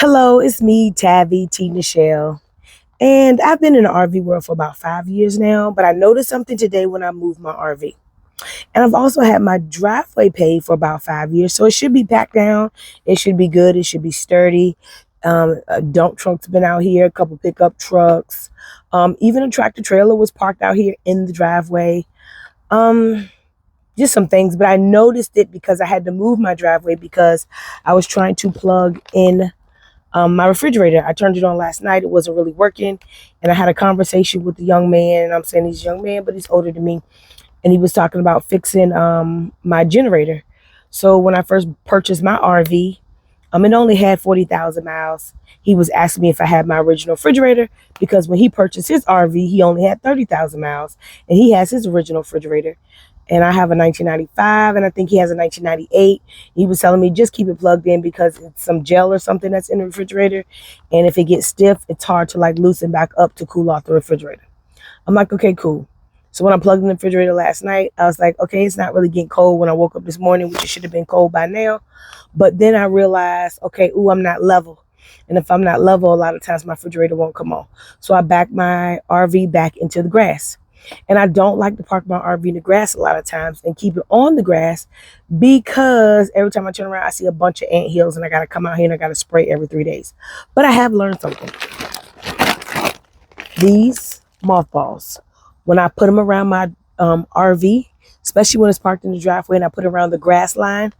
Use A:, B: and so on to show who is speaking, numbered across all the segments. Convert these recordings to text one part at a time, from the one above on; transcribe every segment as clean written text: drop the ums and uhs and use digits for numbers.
A: Hello, it's me, Tabby T.Neschell. And I've been in the RV world for about 5 years now, but I noticed something today when I moved my RV. And I've also had my driveway paid for about 5 years, so it should be packed down. It should be good. It should be sturdy. A dump truck's been out here, a couple pickup trucks. Even a tractor trailer was parked out here in the driveway. Um, just some things, but I noticed it because I had to move my driveway because I was trying to plug in my refrigerator. I turned it on last night. It wasn't really working. And I had a conversation with the young man. And I'm saying he's a young man, but he's older than me. And he was talking about fixing my generator. So when I first purchased my RV, it only had 40,000 miles. He was asking me if I had my original refrigerator because when he purchased his RV, he only had 30,000 miles. And he has his original refrigerator. And I have a 1995, and I think he has a 1998. He was telling me just keep it plugged in because it's some gel or something that's in the refrigerator. And if it gets stiff, it's hard to like loosen back up to cool off the refrigerator. I'm like, okay, cool. So when I plugged in the refrigerator last night, I was like, okay, it's not really getting cold when I woke up this morning, which it should have been cold by now. But then I realized, okay, I'm not level. And if I'm not level, a lot of times my refrigerator won't come on. So I backed my RV back into the grass. And I don't like to park my RV in the grass a lot of times and keep it on the grass because every time I turn around, I see a bunch of ant hills and I got to come out here and I got to spray every 3 days. But I have learned something. These mothballs, when I put them around my RV, especially when it's parked in the driveway and I put it around the grass line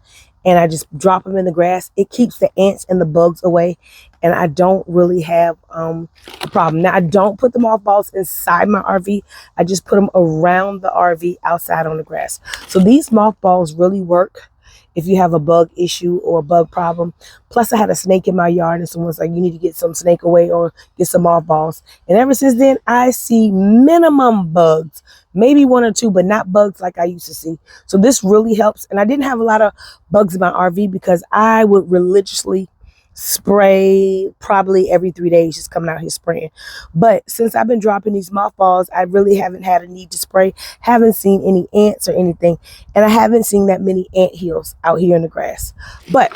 A: and I just drop them in the grass, it keeps the ants and the bugs away. And I don't really have a problem. Now, I don't put the mothballs inside my RV. I just put them around the RV outside on the grass. So these mothballs really work if you have a bug issue or a bug problem. Plus, I had a snake in my yard and someone's like, you need to get some snake away or get some mothballs. And ever since then, I see minimum bugs, maybe one or two, but not bugs like I used to see. So this really helps. And I didn't have a lot of bugs in my RV because I would religiously spray probably every 3 days, just coming out here spraying. But since I've been dropping these mothballs, I really haven't had a need to spray. Haven't seen any ants or anything. And I haven't seen that many ant hills out here in the grass. But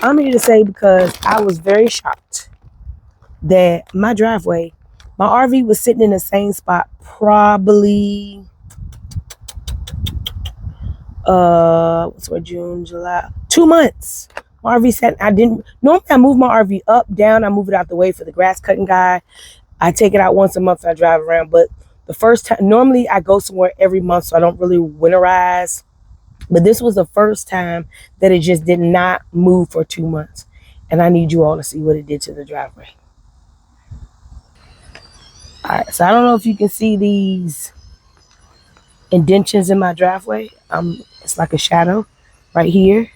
A: I'm here to say because I was very shocked that my driveway, my RV was sitting in the same spot probably June, July, 2 months. My RV sat, normally I move my RV up, down, I move it out the way for the grass cutting guy. I take it out once a month and I drive around. But the first time, normally I go somewhere every month, so I don't really winterize. But this was the first time that it just did not move for 2 months. And I need you all to see what it did to the driveway. All right, so I don't know if you can see these indentions in my driveway. It's like a shadow right here.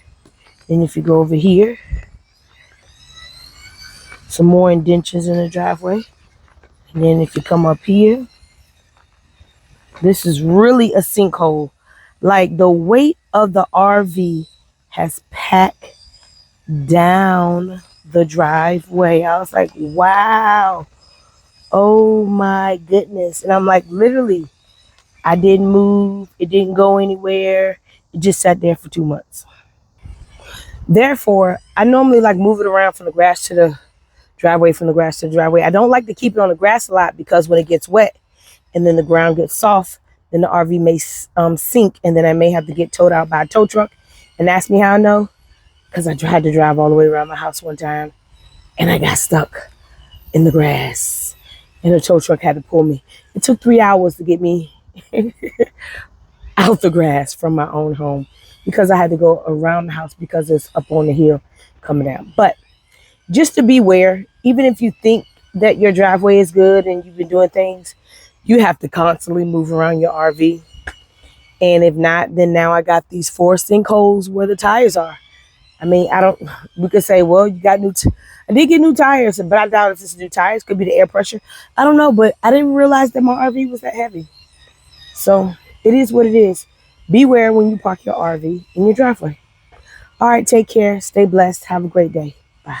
A: Then if you go over here, some more indentions in the driveway. And then if you come up here, this is really a sinkhole. Like the weight of the RV has packed down the driveway. I was like, wow. Oh my goodness. And I'm like, literally, I didn't move. It didn't go anywhere. It just sat there for 2 months. Therefore, I normally like move it around from the grass to the driveway, from the grass to the driveway. I don't like to keep it on the grass a lot because when it gets wet and then the ground gets soft, then the RV may sink and then I may have to get towed out by a tow truck. And ask me how I know? Because I had to drive all the way around my house one time and I got stuck in the grass and the tow truck had to pull me. It took 3 hours to get me out the grass from my own home because I had to go around the house because it's up on the hill coming down. But just to beware, even if you think that your driveway is good and you've been doing things, you have to constantly move around your RV. And if not, then now I got these 4 sinkholes where the tires are. I mean, we could say, well, you got I did get new tires, but I doubt if it's new tires. Could be the air pressure. I don't know, but I didn't realize that my RV was that heavy. So it is what it is. Beware when you park your RV in your driveway. All right, take care. Stay blessed. Have a great day. Bye.